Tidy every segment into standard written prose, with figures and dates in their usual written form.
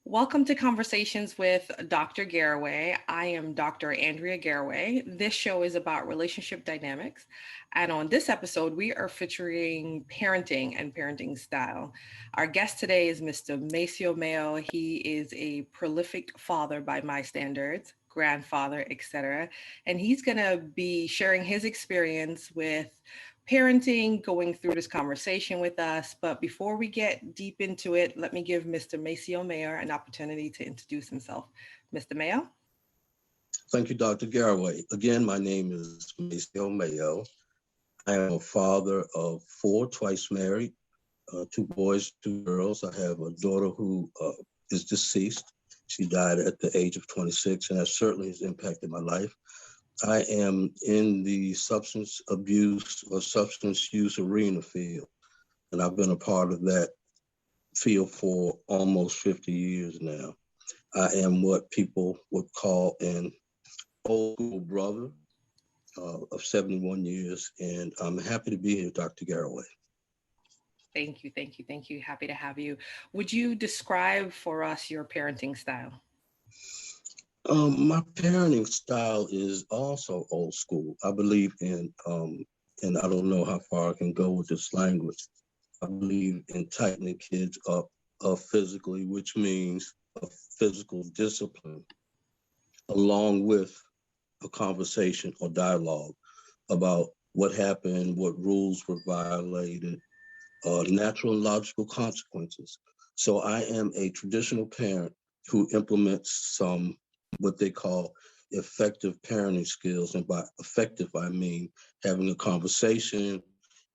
Welcome to Conversations with Dr. Garraway. I am Dr. Andrea Garraway. This show is about relationship dynamics. And on this episode, we are featuring parenting and parenting style. Our guest today is Mr. Maceo Mayo. He is a prolific father by my standards, grandfather, etc. And he's going to be sharing his experience with parenting, going through this conversation with us. But before we get deep into it, let me give Mr. Maceo Mayo an opportunity to introduce himself. Mr. Mayo? Thank you, Dr. Garraway. Again, my name is Maceo Mayo. I am a father of four, twice married, two boys, two girls. I have a daughter who is deceased. She died at the age of 26, and that certainly has impacted my life. I am in the substance abuse or substance use arena field, and I've been a part of that field for almost 50 years now. I am what people would call an old school brother of 71 years, and I'm happy to be here, Dr. Garraway. Thank you, thank you, thank you. Happy to have you. Would you describe for us your parenting style? My parenting style is also old school. I believe in, and I don't know how far I can go with this language. I believe in tightening kids up physically, which means a physical discipline, along with a conversation or dialogue about what happened, what rules were violated, natural and logical consequences. So I am a traditional parent who implements some what they call effective parenting skills. And by effective, I mean having a conversation,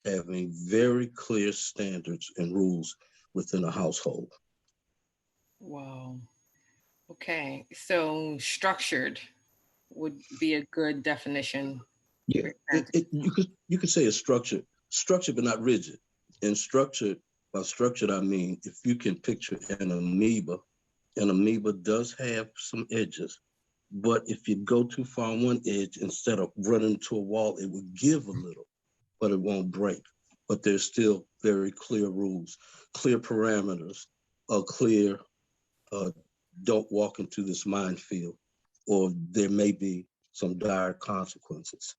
having very clear standards and rules within a household. Wow. Okay. So structured would be a good definition. Yeah, you could say it's structured, but not rigid. And by structured, I mean if you can picture an amoeba does have some edges, but if you go too far on one edge, instead of running into a wall, it would give a little, but it won't break. But there's still very clear rules, clear parameters, a clear don't walk into this minefield, or there may be some dire consequences.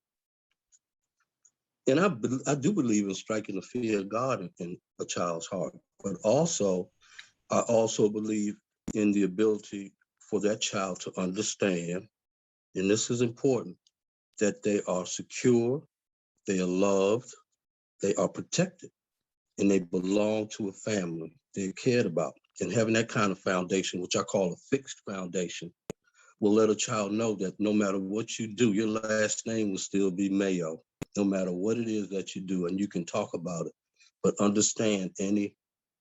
And I do believe in striking the fear of God in a child's heart, but I also believe in the ability for that child to understand, and this is important, that they are secure, they are loved, they are protected, and they belong to a family they're cared about. And having that kind of foundation, which I call a fixed foundation, will let a child know that no matter what you do, your last name will still be Mayo, no matter what it is that you do, and you can talk about it. But understand any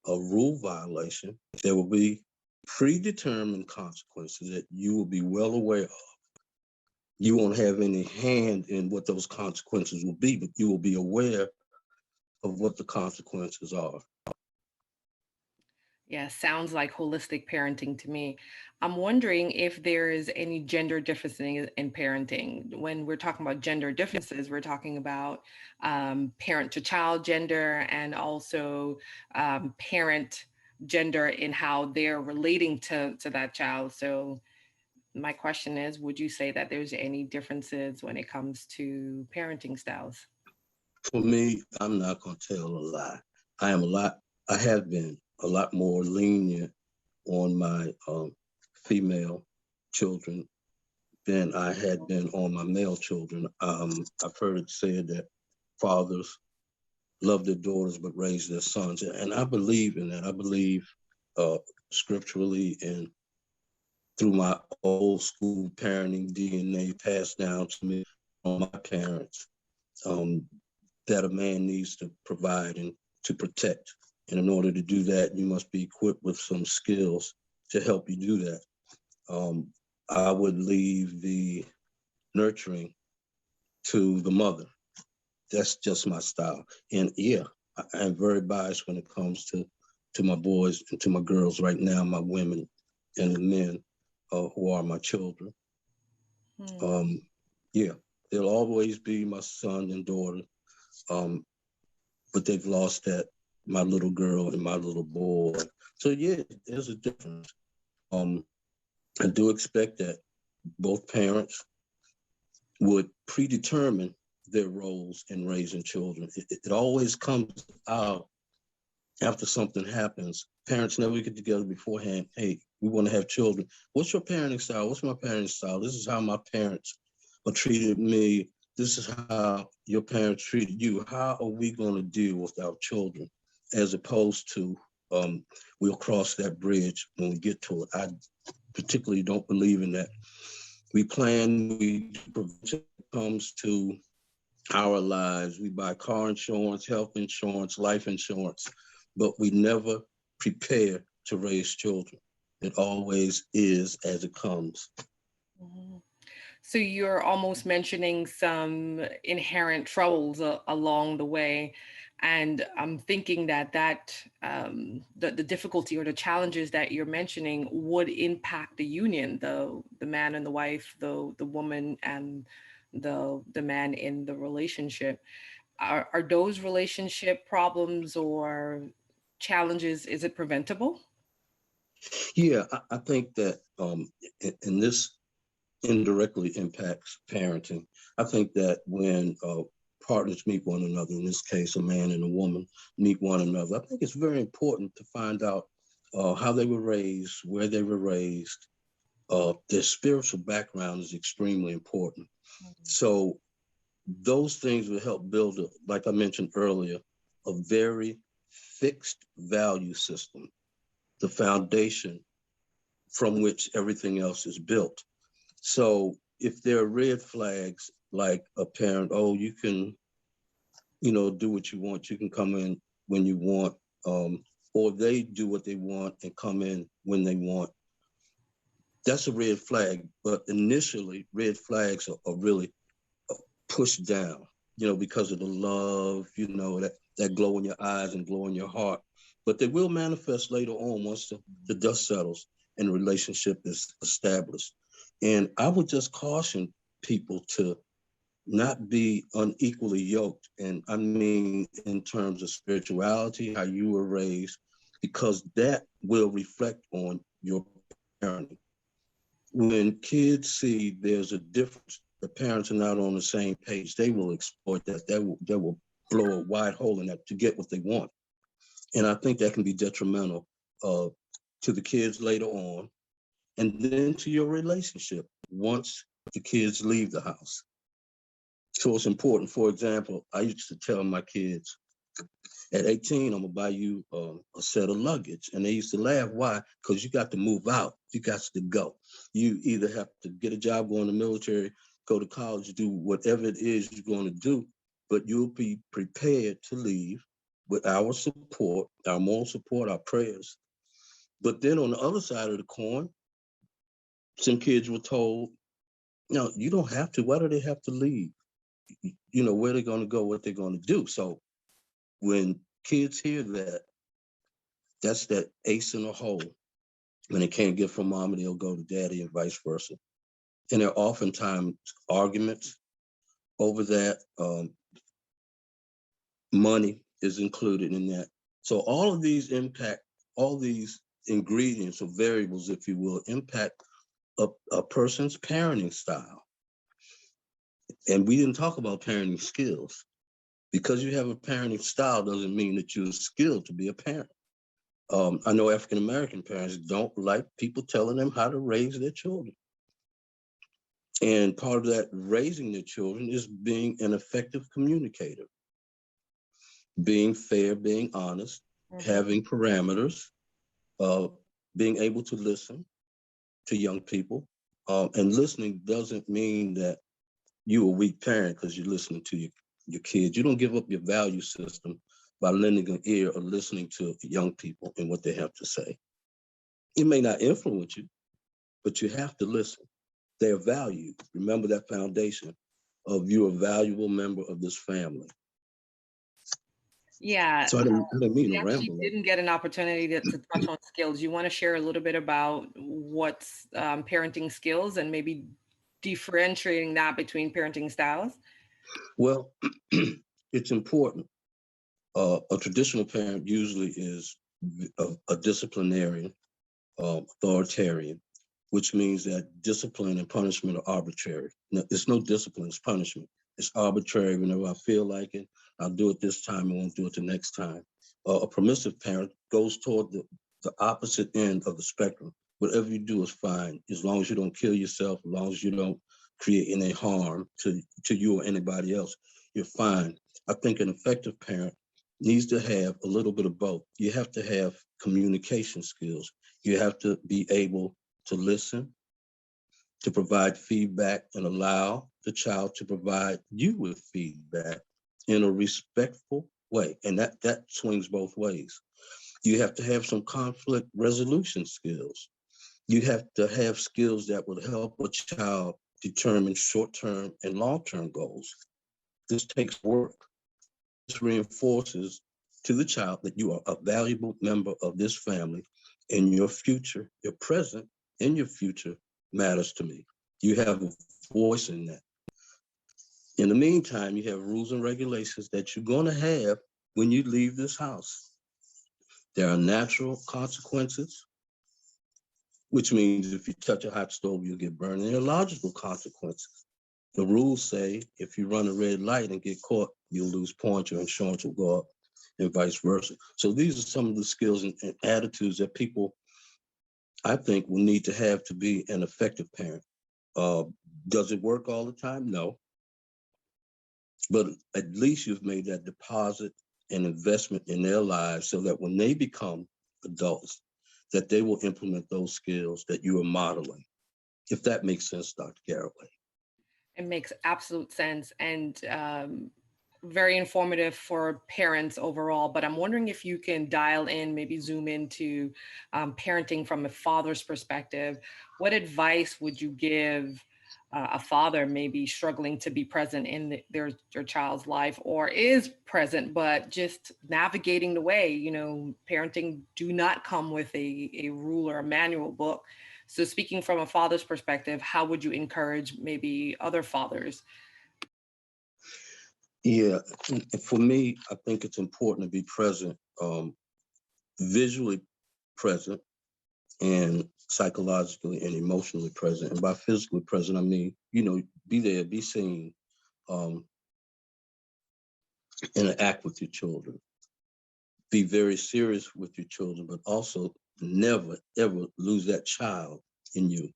rule violation, there will be predetermined consequences that you will be well aware of. You won't have any hand in what those consequences will be, but you will be aware of what the consequences are. Yeah, sounds like holistic parenting to me. I'm wondering if there is any gender differences in parenting. When we're talking about gender differences, we're talking about parent to child gender and also parent gender in how they're relating to that child. So my question is, would you say that there's any differences when it comes to parenting styles? For me, I'm not going to tell a lie. I have been a lot more lenient on my female children than I had been on my male children. I've heard it said that fathers love their daughters but raise their sons, and I believe in that. I believe scripturally and through my old school parenting DNA passed down to me from my parents, that a man needs to provide and to protect. And in order to do that, you must be equipped with some skills to help you do that. I would leave the nurturing to the mother. That's just my style. And yeah, I am very biased when it comes to my boys and to my girls right now, my women and the men who are my children. Yeah, they'll always be my son and daughter, but they've lost that, my little girl and my little boy. So yeah, there's a difference. I do expect that both parents would predetermine their roles in raising children. It always comes out after something happens. Parents never get together beforehand. Hey, we want to have children. What's your parenting style? What's my parenting style? This is how my parents treated me. This is how your parents treated you. How are we going to deal with our children? As opposed to, we'll cross that bridge when we get to it. I particularly don't believe in that. We plan, we do prevention when it comes to our lives. We buy car insurance, health insurance, life insurance, but we never prepare to raise children. It always is as it comes. Mm-hmm. So you're almost mentioning some inherent troubles along the way. And I'm thinking that the difficulty or the challenges that you're mentioning would impact the union, the man and the wife, the woman and the man in the relationship. Are those relationship problems or challenges, is it preventable? Yeah, I think that, and this indirectly impacts parenting. I think that when partners meet one another, in this case, a man and a woman meet one another, I think it's very important to find out how they were raised, where they were raised. Their spiritual background is extremely important. Mhm. So those things will help build, like I mentioned earlier, a very fixed value system, the foundation from which everything else is built. So if there are red flags, like a parent, oh, you can, do what you want, you can come in when you want, or they do what they want and come in when they want, that's a red flag. But initially, red flags are really pushed down, because of the love, that glow in your eyes and glow in your heart. But they will manifest later on once the dust settles and the relationship is established. And I would just caution people to not be unequally yoked. And I mean, in terms of spirituality, how you were raised, because that will reflect on your parenting. When kids see there's a difference, the parents are not on the same page, they will exploit that. That will blow a wide hole in that to get what they want. And I think that can be detrimental to the kids later on, and then to your relationship once the kids leave the house. So it's important. For example, I used to tell my kids, at 18, I'm gonna buy you a set of luggage. And they used to laugh. Why? Because you got to move out. You got to go. You either have to get a job, go in the military, go to college, do whatever it is you're going to do, but you'll be prepared to leave with our support, our moral support, our prayers. But then on the other side of the coin, some kids were told, no, you don't have to. Why do they have to leave? Where they're going to go, what they're going to do. So when kids hear that, that's that ace in the hole. When they can't get from mom, they'll go to daddy and vice versa. And there are oftentimes arguments over that. Money is included in that. So all of these ingredients or variables, if you will, impact a person's parenting style. And we didn't talk about parenting skills. Because you have a parenting style doesn't mean that you're skilled to be a parent. I know African-American parents don't like people telling them how to raise their children. And part of that raising their children is being an effective communicator, being fair, being honest, having parameters, being able to listen to young people. And listening doesn't mean that you're a weak parent because you're listening to your kids. You don't give up your value system by lending an ear or listening to young people and what they have to say. It may not influence you, but you have to listen. They're valued. Remember that foundation of you're a valuable member of this family. Yeah. So I didn't mean to ramble. Didn't get an opportunity to touch on skills. You want to share a little bit about what's parenting skills and maybe differentiating that between parenting styles? Well, it's important. A traditional parent usually is a disciplinarian, authoritarian, which means that discipline and punishment are arbitrary. No, it's no discipline, it's punishment. It's arbitrary. Whenever I feel like it, I'll do it this time, I won't do it the next time. A permissive parent goes toward the opposite end of the spectrum. Whatever you do is fine, as long as you don't kill yourself, as long as you don't create any harm to you or anybody else, you're fine. I think an effective parent needs to have a little bit of both. You have to have communication skills. You have to be able to listen, to provide feedback, and allow the child to provide you with feedback in a respectful way. And that swings both ways. You have to have some conflict resolution skills. You have to have skills that will help a child determine short-term and long-term goals. This takes work. This reinforces to the child that you are a valuable member of this family, and your future, your present and your future matters to me. You have a voice in that. In the meantime, you have rules and regulations that you're going to have when you leave this house. There are natural consequences, which means if you touch a hot stove, you'll get burned. And there are logical consequences. The rules say if you run a red light and get caught, you'll lose points, your insurance will go up, and vice versa. So these are some of the skills and attitudes that people, I think, will need to have to be an effective parent. Does it work all the time? No. But at least you've made that deposit and investment in their lives so that when they become adults, that they will implement those skills that you are modeling. If that makes sense, Dr. Garraway. It makes absolute sense, and very informative for parents overall. But I'm wondering if you can dial in, maybe zoom into parenting from a father's perspective. What advice would you give a father maybe struggling to be present in their child's life, or is present but just navigating the way? You know, parenting do not come with a rule or a manual book. So speaking from a father's perspective, how would you encourage maybe other fathers? Yeah, for me, I think it's important to be present, visually present, and psychologically and emotionally present. And by physically present, I mean, be there, be seen, interact with your children. Be very serious with your children, but also never, ever lose that child in you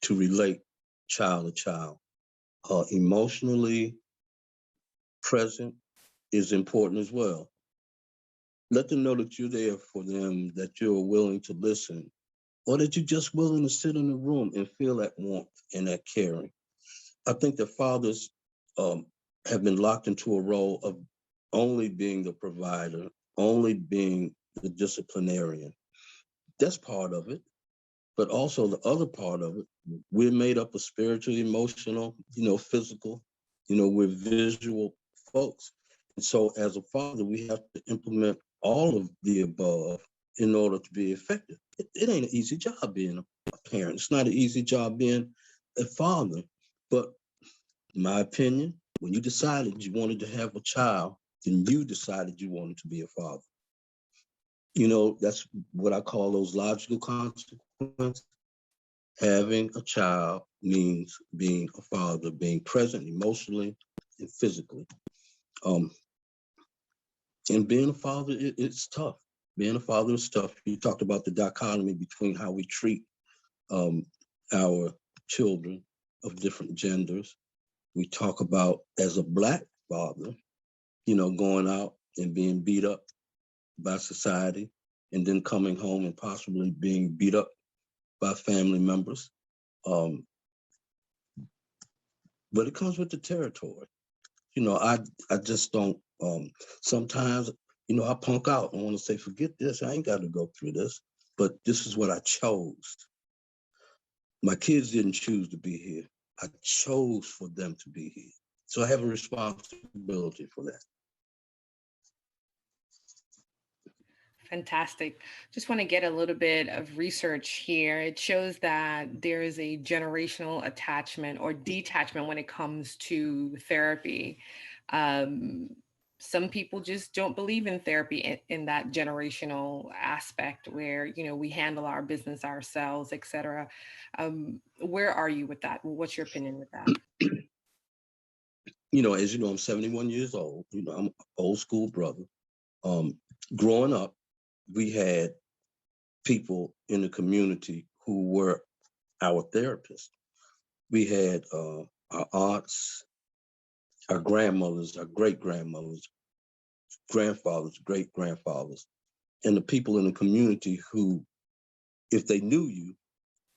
to relate child to child. Emotionally present is important as well. Let them know that you're there for them, that you're willing to listen, or that you're just willing to sit in the room and feel that warmth and that caring. I think that fathers have been locked into a role of only being the provider, only being the disciplinarian. That's part of it. But also the other part of it, we're made up of spiritual, emotional, physical, we're visual folks. And so as a father, we have to implement all of the above in order to be effective. It ain't an easy job being a parent. It's not an easy job being a father. But in my opinion, when you decided you wanted to have a child, then you decided you wanted to be a father. That's what I call those logical consequences. Having a child means being a father, being present emotionally and physically. And being a father, it's tough. Being a father is tough. You talked about the dichotomy between how we treat our children of different genders. We talk about, as a Black father, going out and being beat up by society, and then coming home and possibly being beat up by family members. But it comes with the territory. I just don't, sometimes, I punk out and want to say, forget this, I ain't got to go through this, but this is what I chose. My kids didn't choose to be here. I chose for them to be here. So I have a responsibility for that. Fantastic. Just want to get a little bit of research here. It shows that there is a generational attachment or detachment when it comes to therapy. some people just don't believe in therapy in that generational aspect where, we handle our business ourselves, etc. Where are you with that? What's your opinion with that? As you know, I'm 71 years old. I'm an old school brother. Growing up, we had people in the community who were our therapists. We had our aunts, our grandmothers, our great-grandmothers, grandfathers, great-grandfathers, and the people in the community who, if they knew you,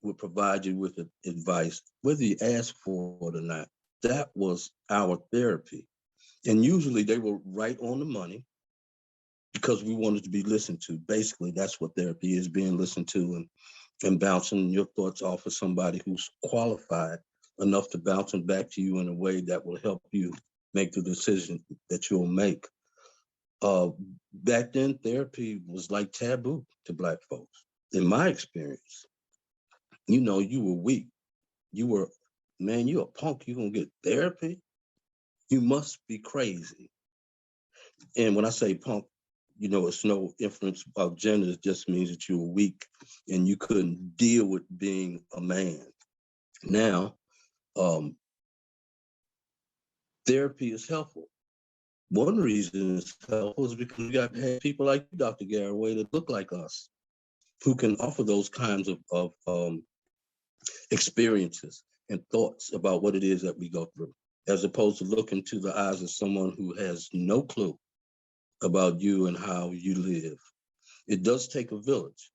would provide you with advice, whether you asked for it or not. That was our therapy. And usually they were right on the money because we wanted to be listened to. Basically, that's what therapy is, being listened to and bouncing your thoughts off of somebody who's qualified enough to bounce them back to you in a way that will help you make the decision that you'll make. Back then, therapy was like taboo to Black folks. In my experience, you were weak. You're a punk. You gonna get therapy? You must be crazy. And when I say punk, it's no influence of gender. It just means that you were weak and you couldn't deal with being a man. Now, therapy is helpful. One reason it's helpful is because we got to have people like Dr. Garraway that look like us, who can offer those kinds of experiences and thoughts about what it is that we go through, as opposed to looking to the eyes of someone who has no clue about you and how you live. It does take a village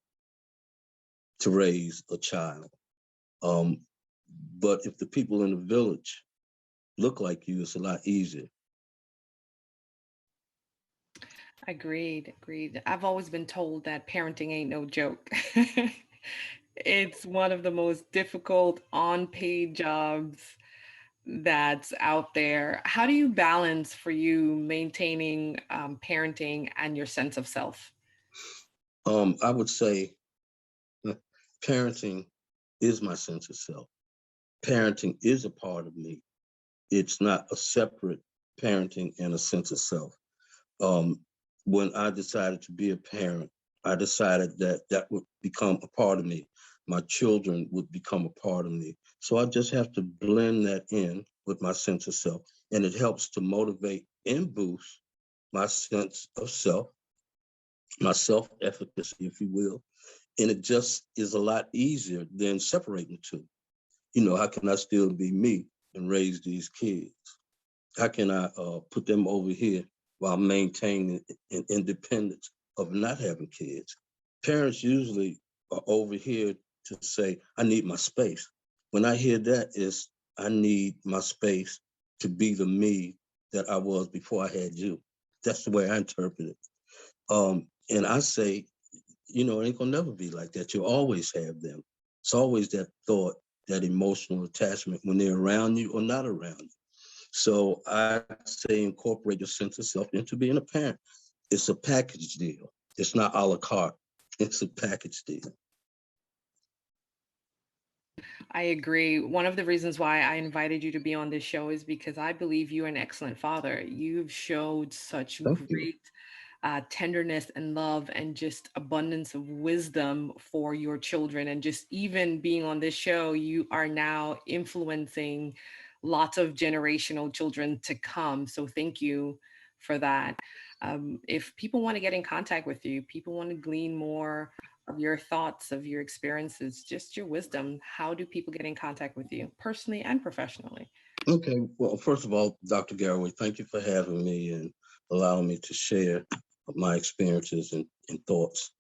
to raise a child. But if the people in the village look like you, it's a lot easier. Agreed. I've always been told that parenting ain't no joke. It's one of the most difficult unpaid jobs that's out there. How do you balance for you maintaining parenting and your sense of self? I would say parenting is my sense of self. Parenting is a part of me. It's not a separate parenting and a sense of self. When I decided to be a parent, I decided that would become a part of me. My children would become a part of me. So I just have to blend that in with my sense of self. And it helps to motivate and boost my sense of self, my self-efficacy, if you will. And it just is a lot easier than separating the two. How can I still be me and raise these kids? How can I put them over here while maintaining an independence of not having kids? Parents usually are over here to say, I need my space. When I hear that, is I need my space to be the me that I was before I had you. That's the way I interpret it. And I say, it ain't gonna never be like that. You'll always have them. It's always that thought, that emotional attachment when they're around you or not around you. So I say incorporate your sense of self into being a parent. It's a package deal. It's not a la carte. It's a package deal. I agree. One of the reasons why I invited you to be on this show is because I believe you're an excellent father. You've showed such Thank you. great tenderness and love and just abundance of wisdom for your children. And just even being on this show, you are now influencing lots of generational children to come. So thank you for that. If people want to get in contact with you, people want to glean more of your thoughts, of your experiences, just your wisdom, how do people get in contact with you personally and professionally? Okay. Well, first of all, Dr. Garraway, thank you for having me and allowing me to share my experiences and thoughts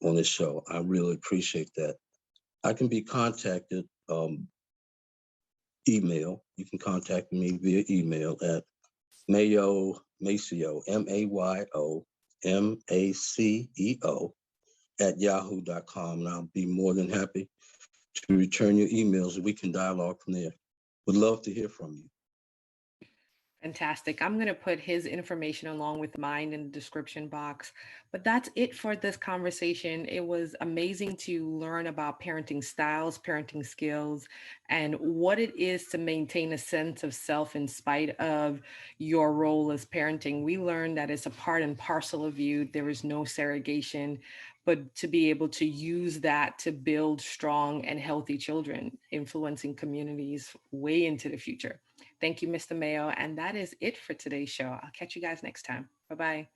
on this show. I really appreciate that. I can be contacted email. You can contact me via email at Maceo, MAYOMACEO @yahoo.com. And I'll be more than happy to return your emails and we can dialogue from there. Would love to hear from you. Fantastic. I'm going to put his information along with mine in the description box. But that's it for this conversation. It was amazing to learn about parenting styles, parenting skills, and what it is to maintain a sense of self in spite of your role as parenting. We learned that it's a part and parcel of you. There is no segregation, but to be able to use that to build strong and healthy children, influencing communities way into the future. Thank you, Mr. Mayo. And that is it for today's show. I'll catch you guys next time. Bye bye.